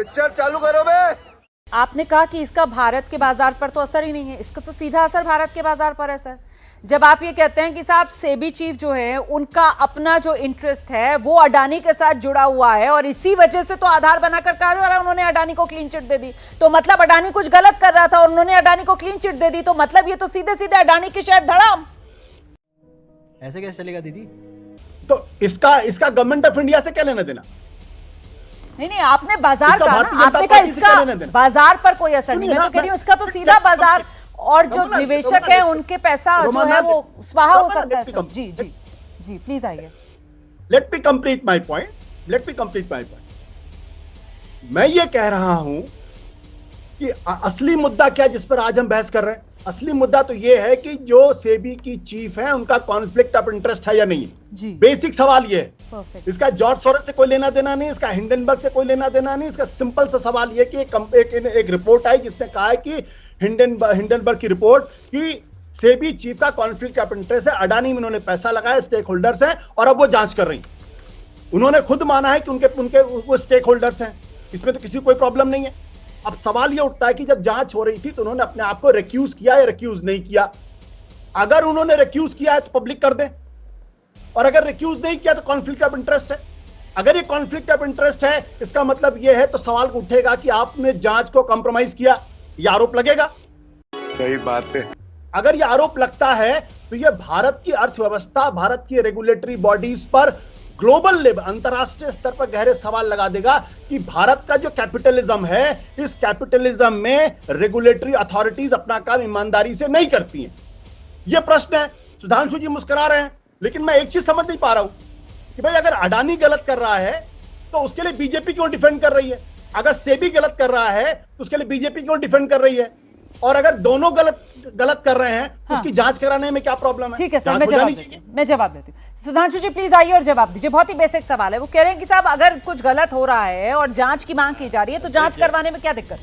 Picture चालू करो बे। आपने कहा कि इसका भारत के बाजार पर तो असर ही नहीं है, इसका तो सीधा असर भारत के बाजार पर है सर। जब आप ये कहते हैं कि साहब सेबी चीफ जो है उनका अपना जो इंटरेस्ट है वो अडानी के साथ जुड़ा हुआ है और इसी वजह से तो आधार बनाकर कहा जा रहा है उन्होंने अडानी को क्लीन चिट दे दी, तो मतलब अडानी कुछ गलत कर रहा था और उन्होंने अडानी को क्लीन चिट दे दी, तो मतलब ये तो सीधे सीधे अडानी की शेयर धड़ाम। ऐसे कैसे चलेगा दीदी? तो इसका गवर्नमेंट ऑफ इंडिया से क्या लेना देना? नहीं, आपने बाजार इसका का भारतीय ना, जनता आपने कहा पार्टी से क्या लेना इसका देना? बाजार पर कोई असर नहीं, मैं तो कह रही हूँ इसका तो सीधा बाजार और जो रोमाना, निवेशक है उनके पैसा जो है वो स्वाहा हो सकता है सर। जी जी जी प्लीज आइए। Let me complete my point. मैं ये कह रहा हूं कि असली मुद्दा क्या जिस पर आज हम बहस कर रहे हैं, असली मुद्दा तो ये है कि जो सेबी की चीफ है उनका कॉन्फ्लिक्ट ऑफ इंटरेस्ट है या नहीं है। बेसिक सवाल ये है। Perfect. इसका जॉर्ज सोरोस से कोई लेना देना नहीं, इसका हिंडनबर्ग से कोई लेना देना नहीं। इसका सिंपल सा सवाल ये कि एक रिपोर्ट आई जिसने कहा है कि हिंडनबर्ग की रिपोर्ट कि सेबी चीफ का कॉन्फ्लिक्ट ऑफ इंटरेस्ट है, अडानी में उन्होंने पैसा लगाया, स्टेक होल्डर्स हैं और अब वो जांच कर रही। उन्होंने खुद माना है कि उनके वो स्टेक होल्डर्स हैं, इसमें तो किसी को कोई प्रॉब्लम नहीं है। अब सवाल ये उठता है कि जब जांच हो रही थी तो उन्होंने अपने आप को रिक्यूज किया या रिक्यूज नहीं किया। अगर उन्होंने रिक्यूज किया है तो पब्लिक कर दें, और अगर रिक्यूज नहीं किया तो कॉन्फ्लिक्ट ऑफ इंटरेस्ट है। अगर ये कॉन्फ्लिक्ट ऑफ इंटरेस्ट है इसका मतलब ये है तो सवाल उठेगा कि आपने जांच को कॉम्प्रोमाइज किया, ये आरोप लगेगा। सही बात है। अगर ये आरोप लगता है तो ये भारत की अर्थव्यवस्था, भारत की रेगुलेटरी बॉडीज पर ग्लोबल लेवल, अंतरराष्ट्रीय स्तर पर गहरे सवाल लगा देगा कि भारत का जो कैपिटलिज्म है, इस कैपिटलिज्म में रेगुलेटरी अथॉरिटीज अपना काम ईमानदारी से नहीं करती हैं। यह प्रश्न है। सुधांशु जी मुस्कुरा रहे हैं, लेकिन मैं एक चीज समझ नहीं पा रहा हूं कि भाई अगर अडानी गलत कर रहा है तो उसके लिए बीजेपी क्यों डिफेंड कर रही है? अगर सेबी गलत कर रहा है तो उसके लिए बीजेपी क्यों डिफेंड कर रही है? और अगर दोनों गलत कर रहे हैं तो उसकी जांच कराने में क्या प्रॉब्लम है? ठीक है सर, मैं जवाब देती हूँ। सुधांशु जी प्लीज आइए और जवाब दीजिए। बहुत ही बेसिक सवाल है। वो कह रहे हैं कि साहब अगर कुछ गलत हो रहा है और जांच की मांग की जा रही है तो जांच करवाने में क्या दिक्कत?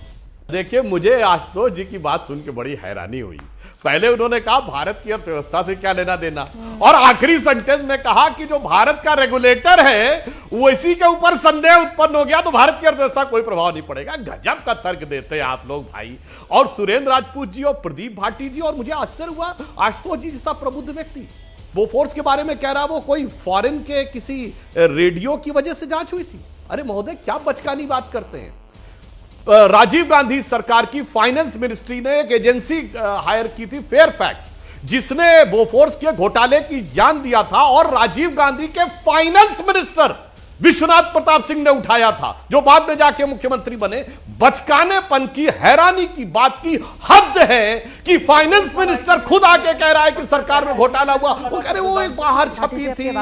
देखिए, मुझे आशुतोष जी की बात सुन के बड़ी हैरानी हुई। पहले उन्होंने कहा भारत की अर्थव्यवस्था से क्या लेना देना, और आखिरी सेंटेंस में कहा कि जो भारत का रेगुलेटर है वो इसी के ऊपर संदेह उत्पन्न हो गया तो भारत की अर्थव्यवस्था कोई प्रभाव नहीं पड़ेगा। गजब का तर्क देते हैं आप लोग भाई। और सुरेंद्र राजपूत जी और प्रदीप भाटी जी, और मुझे आश्चर्य हुआ आशुतोष जी जैसा प्रबुद्ध व्यक्ति वो फोर्स के बारे में कह रहा, वो कोई फॉरेन के किसी रेडियो की वजह से जांच हुई थी। अरे महोदय, क्या बचकानी बात करते हैं। राजीव गांधी सरकार की फाइनेंस मिनिस्ट्री ने एक एजेंसी हायर की थी, फेयरफैक्स, जिसने बोफोर्स के घोटाले की जान दिया था, और राजीव गांधी के फाइनेंस मिनिस्टर विश्वनाथ प्रताप सिंह ने उठाया था, जो बाद में जाके मुख्यमंत्री बने। बचकानेपन की, हैरानी की बात की हद है कि फाइनेंस मिनिस्टर खुद आके कह रहा है कि सरकार में घोटाला हुआ। वो कह रहे वो एक बाहर छपी थी।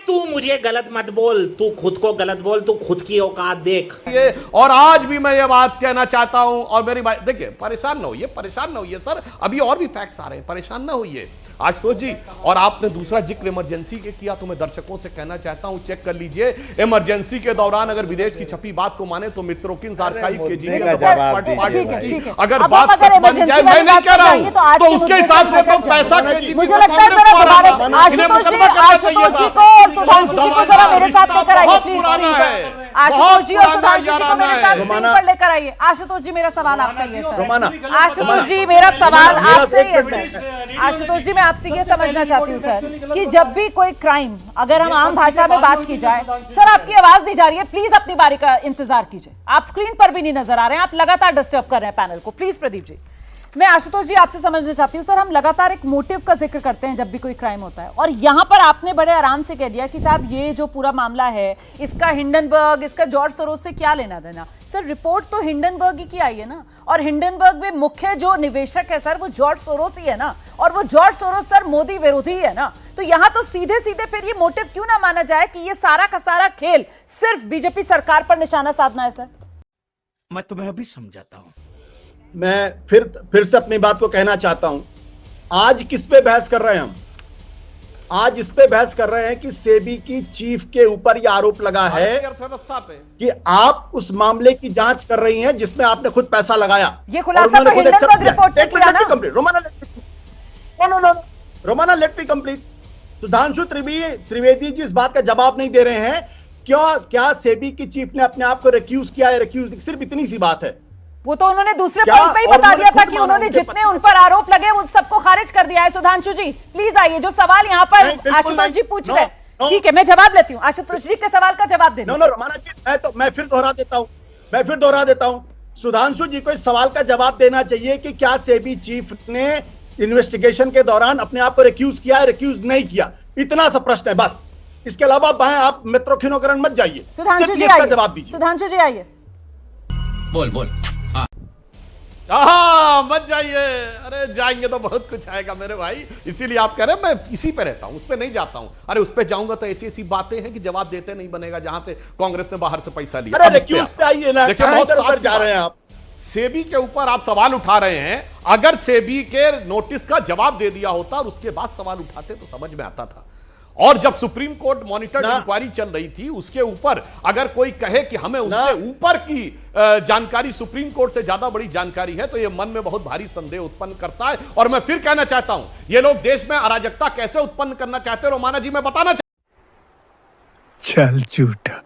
तू मुझे गलत मत बोल, तू खुद को गलत बोल, तू खुद की औकात देख। और आज भी मैं ये बात कहना चाहता हूं, और मेरी बात देखिए, परेशान ना होइए सर, अभी और भी फैक्ट्स आ रहे हैं, परेशान ना होइए आशुतोष जी। और आपने दूसरा जिक्र इमरजेंसी के किया, तो मैं दर्शकों से कहना चाहता हूं, चेक कर लीजिए इमरजेंसी के दौरान अगर विदेश की छपी बात को माने तो मित्रोकिन्स आर्काइव के जी अगर बात सच बन जाए, मैं नहीं कह रहा हूं, तो उसके हिसाब से तो पैसा मुझे लगता है सर आशुतोष जी को और सुधांशु जी को जरा मेरे साथ लेकर आइए प्लीज। आशुतोष जी और सुधांशु जी को मेरे साथ स्क्रीन पर लेकर आइए। आशुतोष जी मेरा सवाल आपसे ही है सर। आशुतोष जी मेरा सवाल आपसे ही है सर। आशुतोष जी मैं आपसे ये समझना चाहती हूँ सर कि जब भी कोई क्राइम, अगर हम आम भाषा में बात की जाए, सर आपकी आवाज दी जा रही है, प्लीज अपनी बारी का इंतजार कीजिए। आप स्क्रीन पर भी नहीं नजर आ रहे हैं, आप लगातार डिस्टर्ब कर रहे हैं पैनल को। प्लीज प्रदीप जी, मैं आशुतोष जी आपसे समझना चाहती हूँ सर, हम लगातार एक मोटिव का जिक्र करते हैं जब भी कोई क्राइम होता है, और यहाँ पर आपने बड़े आराम से कह दिया कि साहब ये जो पूरा मामला है इसका हिंडनबर्ग, इसका जॉर्ज सोरोस से क्या लेना देना। सर रिपोर्ट तो हिंडनबर्ग ही की आई है ना, और हिंडनबर्ग में मुख्य जो निवेशक है सर वो जॉर्ज सोरोस ही है ना, और वो जॉर्ज सोरोस सर मोदी विरोधी है ना। तो यहाँ तो सीधे सीधे फिर ये मोटिव क्यों ना माना जाए कि ये सारा का सारा खेल सिर्फ बीजेपी सरकार पर निशाना साधना है सर? मैं तुम्हें अभी समझाता हूँ। मैं फिर से अपनी बात को कहना चाहता हूं, आज किस पे बहस कर रहे हैं हम? आज इस पे बहस कर रहे हैं कि सेबी की चीफ के ऊपर यह आरोप लगा है अर्थव्यवस्था पे कि आप उस मामले की जांच कर रही हैं जिसमें आपने खुद पैसा लगाया। ये खुलासा तो हिंडनबर्ग रिपोर्ट ने किया ना। Romana let me complete. Sudhanshu Trivedi ji इस बात का जवाब नहीं दे रहे हैं क्या सेबी की चीफ ने अपने आप को रिक्यूज किया है? रिक्यूज सिर्फ इतनी सी बात है। वो तो उन्होंने दूसरे क्या? पॉइंट पे ही और बता दिया उन्होंने था खुद कि माना उन्होंने उनके जितने उन पर आरोप लगे उन सबको खारिज कर दिया है। सुधांशु जी प्लीज आइए, जो सवाल यहाँ नहीं, पर बिल्कुल आशुतोष नहीं। जी पूछ नो, रहे हैं, नो। ठीक है मैं जवाब लेती हूँ। आशुतोष जी के सवाल का जवाब दे नो रमाना जी, मैं फिर दोहरा देता हूं। सुधांशु जी को इस सवाल का जवाब देना चाहिए कि क्या सेबी चीफ ने इन्वेस्टिगेशन के दौरान अपने आप को रिक्यूज किया है, रिक्यूज नहीं किया? इतना सा प्रश्न है बस। इसके अलावा आप मित्रोखिनोकरण मत जाइए, सुधांशु सिर्फ जी इसका आइए, जवाब दीजिए। सुधांशु जी आइए। बोल मत जाइए। अरे जाएंगे तो बहुत कुछ आएगा मेरे भाई, इसीलिए आप कह रहे हैं मैं इसी पे रहता हूं, उस पे नहीं जाता हूं। अरे उस पे जाऊंगा तो ऐसी ऐसी बातें हैं कि जवाब देते नहीं बनेगा, जहां से कांग्रेस ने बाहर से पैसा लिया। अरे अब इस पे रिक्यूज पे आइए ना, देखिए कहां बहुत इधर उधर साफ सी जा रहे हैं बात। आप। सेबी के ऊपर आप सवाल उठा रहे हैं, अगर सेबी के नोटिस का जवाब दे दिया होता और उसके बाद सवाल उठाते तो समझ में आता था। और जब सुप्रीम कोर्ट मॉनिटर्ड इंक्वायरी चल रही थी, उसके ऊपर अगर कोई कहे कि हमें उससे ऊपर की जानकारी, सुप्रीम कोर्ट से ज्यादा बड़ी जानकारी है, तो यह मन में बहुत भारी संदेह उत्पन्न करता है। और मैं फिर कहना चाहता हूं, ये लोग देश में अराजकता कैसे उत्पन्न करना चाहते हैं, रोमाना जी मैं बताना चल झूठा।